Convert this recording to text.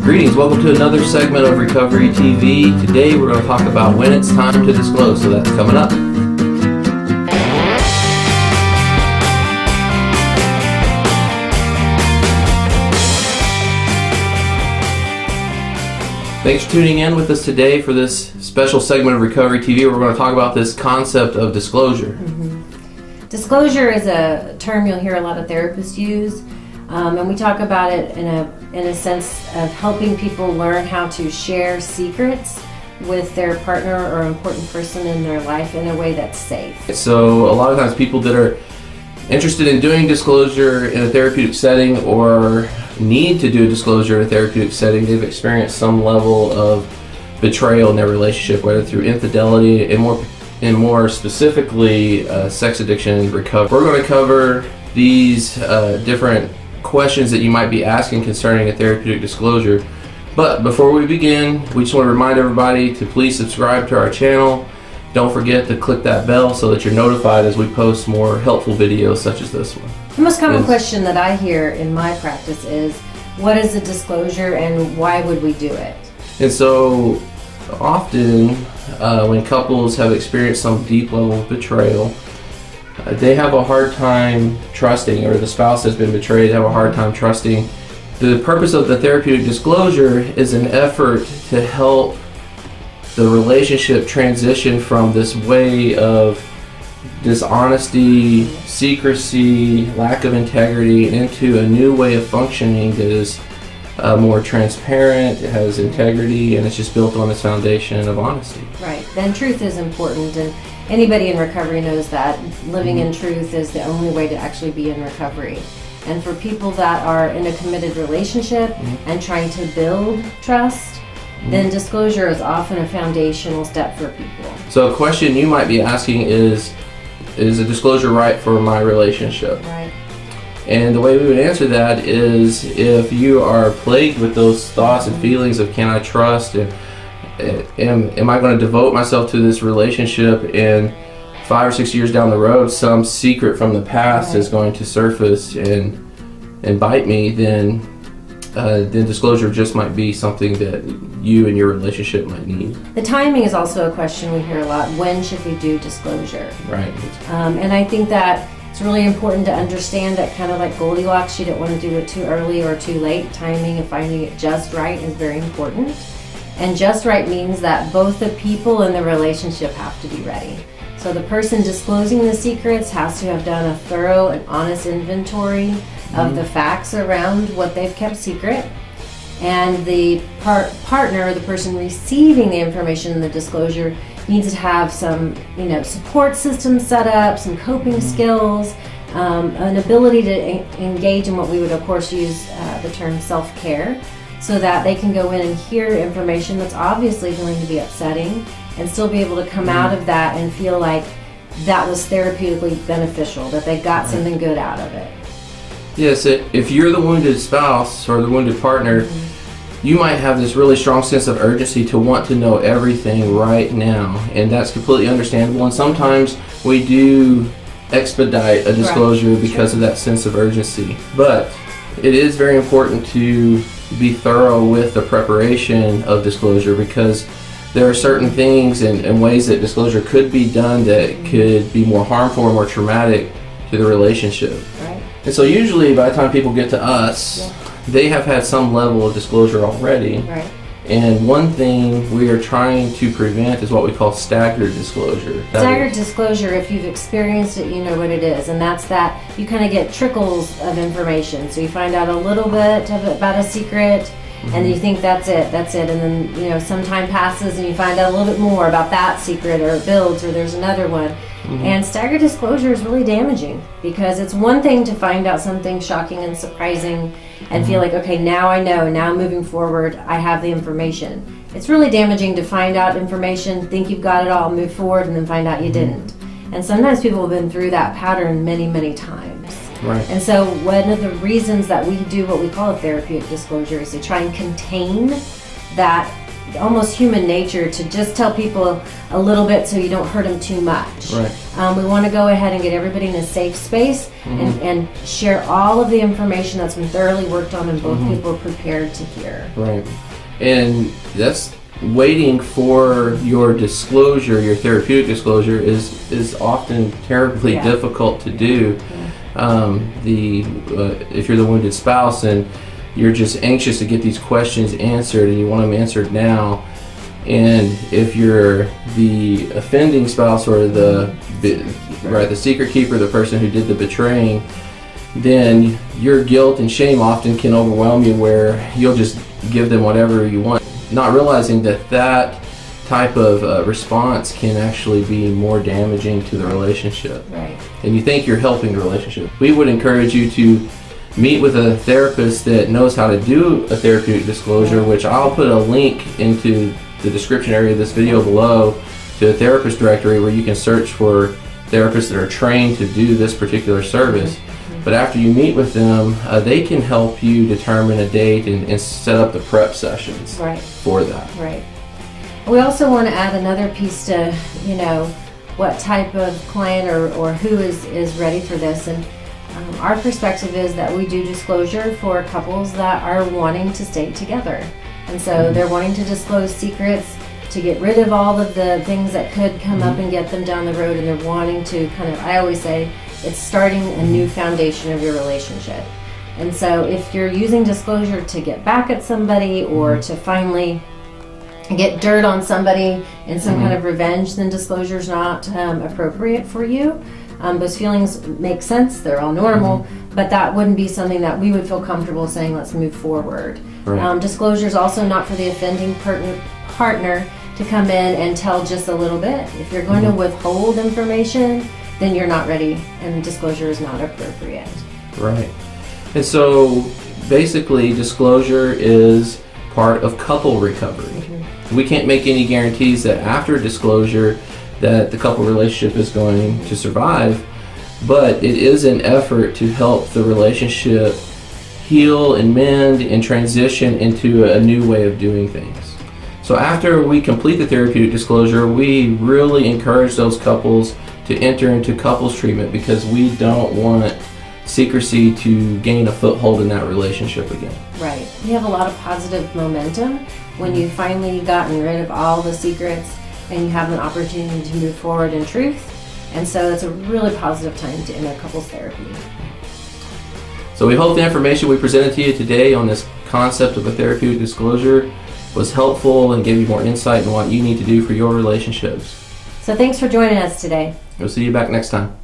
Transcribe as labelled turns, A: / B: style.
A: Greetings, welcome to another segment of Recovery TV. Today we're going to talk about when it's time to disclose, so that's coming up. Thanks for tuning in with us today for this special segment of Recovery TV where we're going to talk about this concept of disclosure.
B: Disclosure is a term you'll hear a lot of therapists use, and we talk about it in a sense of helping people learn how to share secrets with their partner or important person in their life in a way that's safe.
A: So a lot of times people that are interested in doing disclosure in a therapeutic setting or need to do a disclosure in a therapeutic setting, they've experienced some level of betrayal in their relationship, whether through infidelity and more specifically sex addiction and recovery. We're going to cover these different questions that you might be asking concerning a therapeutic disclosure. But before we begin, we just want to remind everybody to please subscribe to our channel. Don't forget to click that bell so that you're notified as we post more helpful videos such as this one.
B: The most common question that I hear in my practice is, what is a disclosure and why would we do it?
A: And so often when couples have experienced some deep level of betrayal, they have a hard time trusting, or the spouse has been betrayed, have a hard time trusting. The purpose of the therapeutic disclosure is an effort to help the relationship transition from this way of dishonesty, secrecy, lack of integrity into a new way of functioning that is more transparent, it has integrity, and it's just built on this foundation of honesty.
B: Right. Then truth is important, and anybody in recovery knows that living in truth is the only way to actually be in recovery. And for people that are in a committed relationship and trying to build trust, then disclosure is often a foundational step for people.
A: So a question you might be asking is a disclosure right for my relationship?
B: Right.
A: And the way we would answer that is, if you are plagued with those thoughts and feelings of can I trust, and am I going to devote myself to this relationship, and 5 or 6 years down the road some secret from the past is going to surface and bite me, then disclosure just might be something that you and your relationship might need.
B: The timing is also a question we hear a lot. When should we do disclosure?
A: Right.
B: And I think that it's really important to understand that, kind of like Goldilocks, you don't want to do it too early or too late. Timing and finding it just right is very important. And just right means that both the people in the relationship have to be ready. So the person disclosing the secrets has to have done a thorough and honest inventory of the facts around what they've kept secret. And the partner, the person receiving the information in the disclosure, needs to have some, support systems set up, some coping skills, an ability to engage in what we would, of course, use the term self-care, so that they can go in and hear information that's obviously going to be upsetting and still be able to come out of that and feel like that was therapeutically beneficial, that they got something good out of it.
A: Yes, if you're the wounded spouse or the wounded partner, you might have this really strong sense of urgency to want to know everything right now, and that's completely understandable. And sometimes we do expedite a disclosure because of that sense of urgency. But it is very important to be thorough with the preparation of disclosure, because there are certain things and ways that disclosure could be done that could be more harmful or more traumatic to the relationship.
B: Right.
A: And so usually by the time people get to us, they have had some level of disclosure already.
B: Right.
A: And one thing we are trying to prevent is what we call staggered disclosure.
B: Staggered disclosure, if you've experienced it, you know what it is. And that's that you kind of get trickles of information. So you find out a little bit about a secret, and you think that's it. And then, some time passes and you find out a little bit more about that secret, or it builds, or there's another one. And staggered disclosure is really damaging, because it's one thing to find out something shocking and surprising and feel like, okay, now I know, now moving forward, I have the information. It's really damaging to find out information, think you've got it all, move forward, and then find out you didn't. And sometimes people have been through that pattern many, many times.
A: Right.
B: And so one of the reasons that we do what we call a therapeutic disclosure is to try and contain that almost human nature to just tell people a little bit so you don't hurt them too much.
A: Right.
B: We want to go ahead and get everybody in a safe space and share all of the information that's been thoroughly worked on and both people are prepared to hear.
A: Right. And that's waiting for your disclosure, your therapeutic disclosure, is often terribly difficult to do. If you're the wounded spouse and you're just anxious to get these questions answered and you want them answered now, and if you're the offending spouse or the secret keeper, the person who did the betraying, then your guilt and shame often can overwhelm you, where you'll just give them whatever you want, not realizing that type of response can actually be more damaging to the relationship.
B: Right.
A: And you think you're helping the relationship. We would encourage you to meet with a therapist that knows how to do a therapeutic disclosure, which I'll put a link into the description area of this video below to a therapist directory where you can search for therapists that are trained to do this particular service. But after you meet with them, they can help you determine a date and set up the prep sessions for that.
B: Right. We also want to add another piece to, what type of client or who is ready for this. And our perspective is that we do disclosure for couples that are wanting to stay together. And so they're wanting to disclose secrets to get rid of all of the things that could come up and get them down the road. And they're wanting to I always say, it's starting a new foundation of your relationship. And so if you're using disclosure to get back at somebody or to finally get dirt on somebody in some kind of revenge, then disclosure is not appropriate for you. Those feelings make sense, they're all normal, but that wouldn't be something that we would feel comfortable saying, let's move forward. Right. Disclosure is also not for the offending partner to come in and tell just a little bit. If you're going to withhold information, then you're not ready and disclosure is not appropriate.
A: Right. And so basically disclosure is part of couple recovery. We can't make any guarantees that after disclosure that the couple relationship is going to survive, but it is an effort to help the relationship heal and mend and transition into a new way of doing things. So after we complete the therapeutic disclosure, we really encourage those couples to enter into couples treatment, because we don't want secrecy to gain a foothold in that relationship again.
B: Right. You have a lot of positive momentum when you've finally gotten rid of all the secrets and you have an opportunity to move forward in truth. And so it's a really positive time to enter couples therapy.
A: So we hope the information we presented to you today on this concept of a therapeutic disclosure was helpful and gave you more insight in what you need to do for your relationships.
B: So thanks for joining us today.
A: We'll see you back next time.